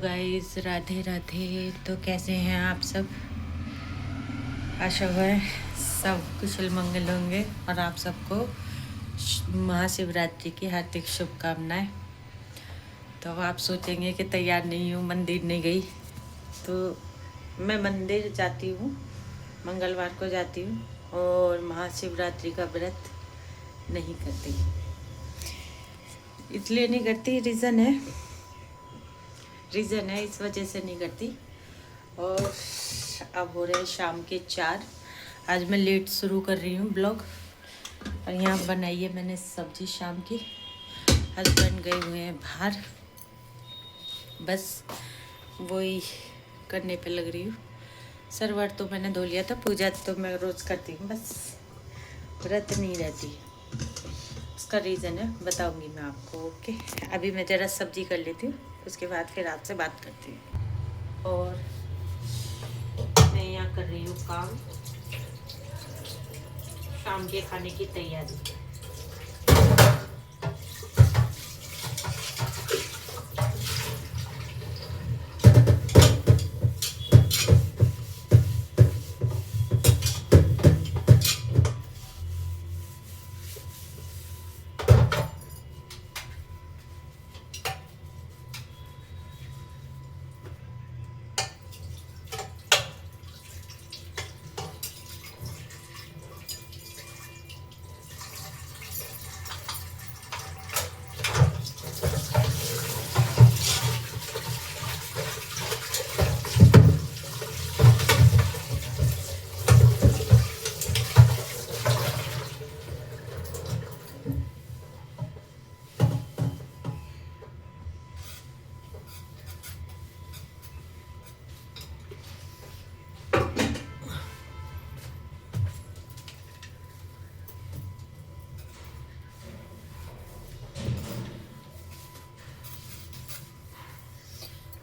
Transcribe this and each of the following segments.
Guys Radhe Radhe. तो कैसे हैं आप सब? आशा है सब कुशल मंगल होंगे और आप सबको महाशिवरात्रि की हार्दिक शुभकामनाएं। तो आप सोचेंगे कि तैयार नहीं हूँ, मंदिर नहीं गई। तो मैं मंदिर जाती हूँ, मंगलवार को जाती हूँ और महाशिवरात्रि का व्रत नहीं करती। इसलिए नहीं करती, रीज़न है इस वजह से नहीं करती। और अब हो रहे शाम के 4। आज मैं लेट शुरू कर रही हूँ ब्लॉग। और यहाँ बनाई है मैंने सब्जी शाम की। हस्बैंड गए हुए हैं बाहर, बस वही करने पे लग रही हूँ। सरवर तो मैंने धो लिया था, पूजा तो मैं रोज़ करती हूँ, बस व्रत नहीं रहती। उसका रीज़न है, बताऊँगी मैं आपको। ओके, अभी मैं ज़रा सब्जी कर लेती हूँ, उसके बाद फिर आपसे बात करती हूँ। और मैं यहाँ कर रही हूँ काम, शाम के खाने की तैयारी।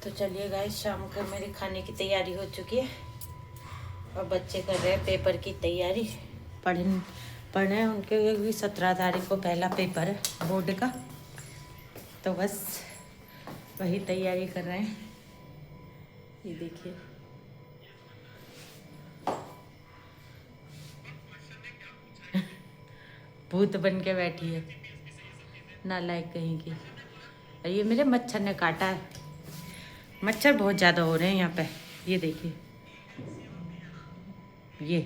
तो चलिए गाइस, शाम को मेरे खाने की तैयारी हो चुकी है और बच्चे कर रहे हैं पेपर की तैयारी। पढ़ रहे हैं, उनके भी 17 तारीख को पहला पेपर है बोर्ड का, तो बस वही तैयारी कर रहे हैं। ये देखिए, भूत बन के बैठी है, नालायक कहीं की। और ये मेरे मच्छर ने काटा है। मच्छर बहुत ज़्यादा हो रहे हैं यहाँ पे, ये देखिए। ये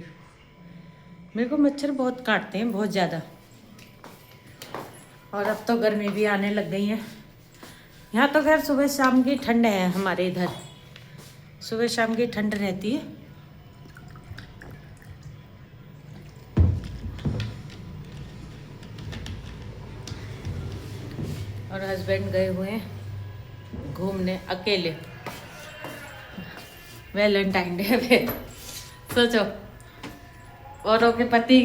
मेरे को मच्छर बहुत काटते हैं, बहुत ज़्यादा। और अब तो गर्मी भी आने लग गई है। यहाँ तो खैर सुबह शाम की ठंड है, हमारे इधर सुबह शाम की ठंड रहती है। और हस्बैंड गए हुए हैं घूमने अकेले, वैलेंटाइन डे पे। सोचो, औरों के पति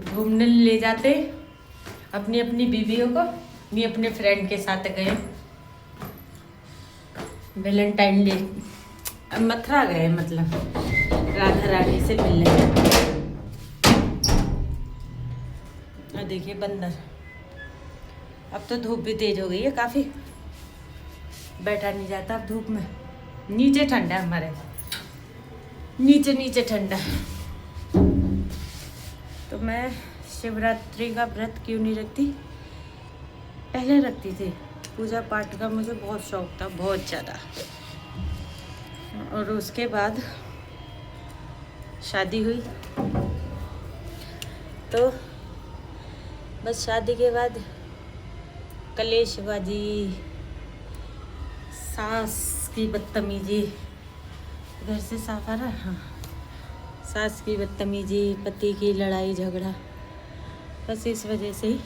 घूमने ले जाते अपनी अपनी बीवियों को, नहीं अपने फ्रेंड के साथ गए वैलेंटाइन डे। मथुरा गए, मतलब राधा रानी से मिलने। और देखिए बंदर। अब तो धूप भी तेज हो गई है काफ़ी, बैठा नहीं जाता अब धूप में। नीचे ठंडा है, हमारे नीचे ठंडा है। तो मैं शिवरात्रि का व्रत क्यों नहीं रखती? पहले रखती थी, पूजा पाठ का मुझे बहुत शौक था, बहुत ज़्यादा। और उसके बाद शादी हुई, तो बस शादी के बाद कलेशबाजी, सास की बदतमीजी, घर से साफ आ रहा। हाँ, सास की बदतमीजी, पति की लड़ाई झगड़ा, बस इस वजह से ही।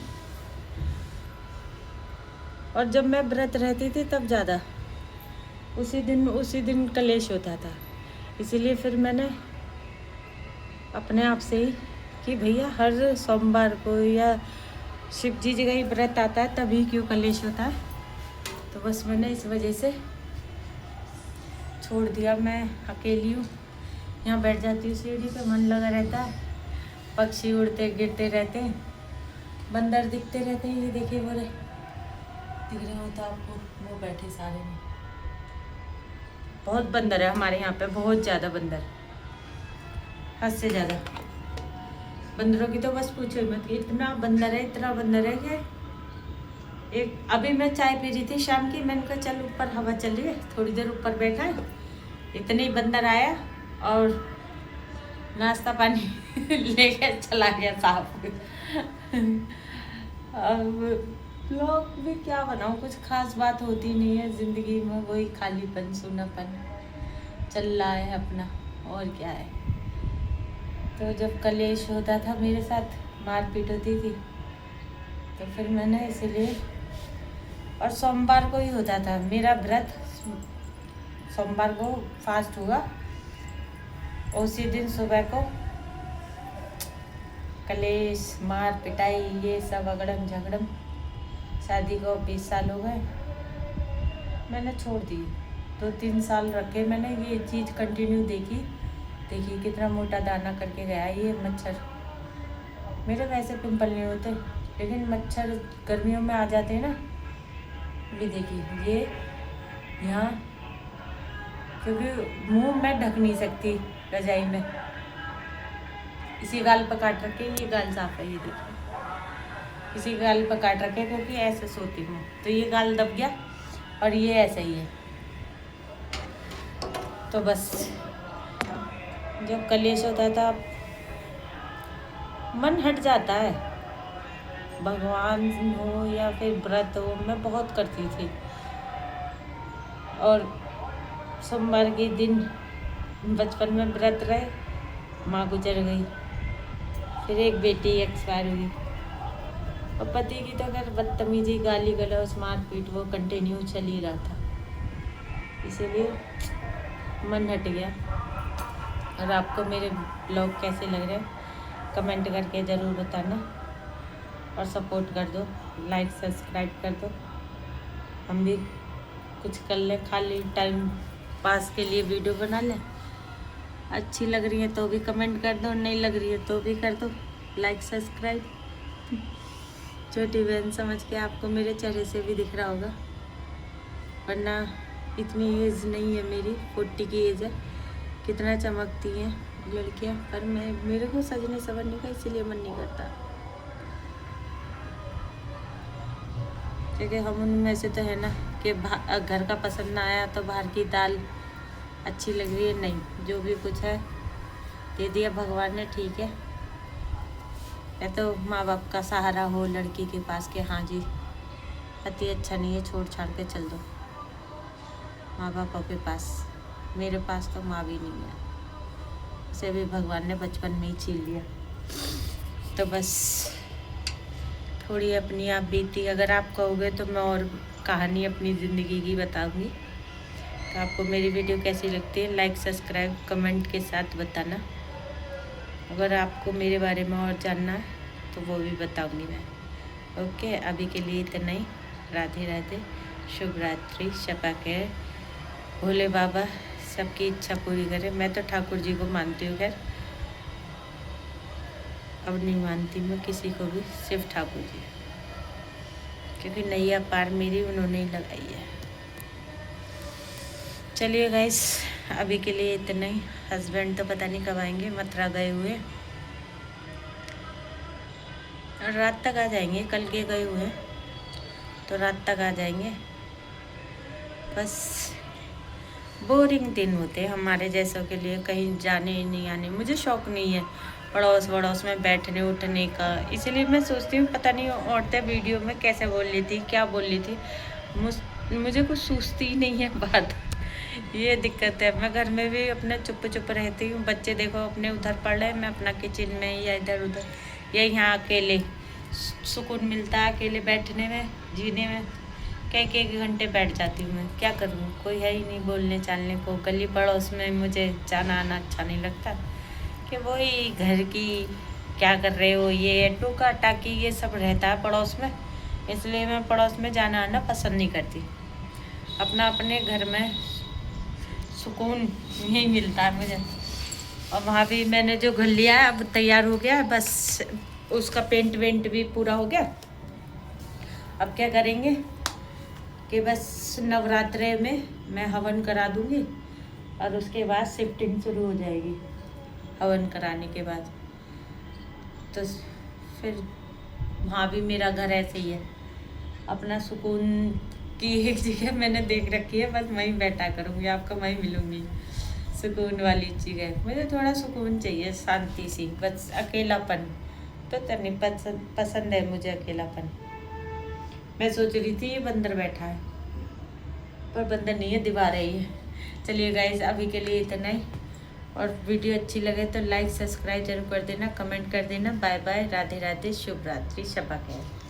और जब मैं व्रत रहती थी तब ज़्यादा, उसी दिन कलेश होता था। इसीलिए फिर मैंने अपने आप से ही कि भैया हर सोमवार को या शिव जी का ही व्रत आता है तभी क्यों कलेश होता है। तो बस मैंने इस वजह से छोड़ दिया। मैं अकेली हूँ, यहाँ बैठ जाती हूँ सीढ़ी पे, मन लगा रहता है। पक्षी उड़ते गिरते रहते हैं, बंदर दिखते रहते हैं। ये देखिए, बोले दिख रहे होता आपको, वो बैठे सारे में। बहुत बंदर है हमारे यहाँ पे, बहुत ज़्यादा बंदर, हद से ज़्यादा। बंदरों की तो बस पूछो मत, इतना बंदर है, इतना बंदर है कि एक अभी मैं चाय पी रही थी शाम की, मैंने कहा चल ऊपर हवा चल रही है, थोड़ी देर ऊपर बैठा है, इतने ही बंदर आया और नाश्ता पानी लेके चला गया साहब। अब लोग भी क्या बनाऊँ, कुछ खास बात होती नहीं है ज़िंदगी में, वही खालीपन सूनापन चल रहा है अपना, और क्या है। तो जब कलेश होता था मेरे साथ, मारपीट होती थी, तो फिर मैंने इसीलिए, और सोमवार को ही होता था मेरा व्रत, सोमवार को फास्ट हुआ, उसी दिन सुबह को कलेश मार पिटाई ये सब अगड़म झगड़म। शादी को 20 साल हो गए, मैंने छोड़ दी। 2-3 साल रखे मैंने, ये चीज़ कंटिन्यू देखी कितना मोटा दाना करके गया ये मच्छर। मेरे वैसे पिंपल नहीं होते, लेकिन मच्छर गर्मियों में आ जाते हैं ना, ये देखिए ये यहाँ, क्योंकि मुंह मैं ढक नहीं सकती रजाई में, इसी गाल पर काट रखे, ये गाल साफ है, ये देखिए इसी गाल पर काट रखे, क्योंकि ऐसे सोती हूँ तो ये गाल दब गया और ये ऐसा ही है। तो बस जब कलेश होता था मन हट जाता है, भगवान हो या फिर व्रत हो, मैं बहुत करती थी। और सोमवार के दिन बचपन में व्रत रहे, माँ गुजर गई, फिर एक बेटी एक्सपायर हुई, और पति की तो अगर बदतमीजी गाली गलौज मारपीट वो कंटिन्यू चल ही रहा था, इसीलिए मन हट गया। और आपको मेरे ब्लॉग कैसे लग रहे हैं कमेंट करके ज़रूर बताना, और सपोर्ट कर दो, लाइक सब्सक्राइब कर दो, हम भी कुछ कर लें, खाली टाइम पास के लिए वीडियो बना लें। अच्छी लग रही है तो भी कमेंट कर दो, नहीं लग रही है तो भी कर दो लाइक सब्सक्राइब। छोटी बहन समझ के, आपको मेरे चेहरे से भी दिख रहा होगा, वरना इतनी एज नहीं है मेरी, 40 की एज है। कितना चमकती हैं लड़कियां, पर मेरे को सजने संवरने का इसीलिए मन नहीं करता, क्योंकि हम उनमें से तो है ना कि घर का पसंद ना आया तो बाहर की दाल अच्छी लग रही है, नहीं, जो भी कुछ है दे दिया भगवान ने, ठीक है। या तो माँ बाप का सहारा हो लड़की के पास कि हाँ जी पति अच्छा नहीं है, छोड़ छाड़ के चल दो माँ बापों के पास। मेरे पास तो माँ भी नहीं है, उसे भी भगवान ने बचपन में ही छीन लिया। तो बस थोड़ी अपनी आप बीती, अगर आप कहोगे तो मैं और कहानी अपनी ज़िंदगी की बताऊंगी। तो आपको मेरी वीडियो कैसी लगती है, लाइक सब्सक्राइब कमेंट के साथ बताना। अगर आपको मेरे बारे में और जानना है तो वो भी बताऊंगी मैं। ओके, अभी के लिए इतना ही। राधे राधे, शुभ रात्रि, शपा के भोले बाबा सबकी इच्छा पूरी करे। मैं तो ठाकुर जी को मानती हूँ, खैर अब नहीं मानती मैं किसी को भी, सिर्फ ठाकुर जी, क्योंकि नैया पार मेरी उन्होंने ही लगाई है। चलिए गाइस, अभी के लिए इतना ही। हस्बैंड तो पता नहीं कब आएंगे, मथुरा गए हुए, और रात तक आ जाएंगे, कल के गए हुए तो रात तक आ जाएंगे। बस बोरिंग दिन होते हैं हमारे जैसों के लिए, कहीं जाने नहीं आने। मुझे शौक़ नहीं है पड़ोस वड़ोस में बैठने उठने का, इसलिए मैं सोचती हूँ पता नहीं औरतें वीडियो में कैसे बोल रही थी, क्या बोल रही थी, मुझे कुछ सूझती ही नहीं है बात। ये दिक्कत है। मैं घर में भी अपने चुप चुप रहती हूँ, बच्चे देखो अपने उधर पढ़ रहे हैं, मैं अपना किचन में या इधर उधर, या यहाँ अकेले सुकून मिलता है अकेले बैठने में, जीने में। कई घंटे बैठ जाती हूँ मैं, क्या करूँ, कोई है ही नहीं बोलने चालने को। गली पड़ोस में मुझे जाना आना अच्छा नहीं लगता, कि वही घर की क्या कर रहे हो, ये टोका टाकी ये सब रहता है पड़ोस में, इसलिए मैं पड़ोस में जाना आना पसंद नहीं करती। अपना अपने घर में सुकून यही मिलता है मुझे। और वहाँ भी मैंने जो घर लिया है अब तैयार हो गया है, बस उसका पेंट वेंट भी पूरा हो गया। अब क्या करेंगे कि बस नवरात्रे में मैं हवन करा दूँगी, और उसके बाद शिफ्टिंग शुरू हो जाएगी हवन कराने के बाद। तो फिर वहाँ भी मेरा घर ऐसे ही है, अपना सुकून की एक जगह मैंने देख रखी है, बस वहीं बैठा करूँगी, आपको वहीं मिलूँगी। सुकून वाली जगह मुझे थोड़ा सुकून चाहिए, शांति सी, बस अकेलापन तो नहीं पसंद है मुझे अकेलापन। मैं सोच रही थी ये बंदर बैठा है, पर बंदर नहीं है, दीवार है ये। चलिए गाइस, अभी के लिए इतना ही, और वीडियो अच्छी लगे तो लाइक सब्सक्राइब जरूर कर देना, कमेंट कर देना। बाय बाय, राधे राधे, शुभ रात्रि, शब्बा खैर।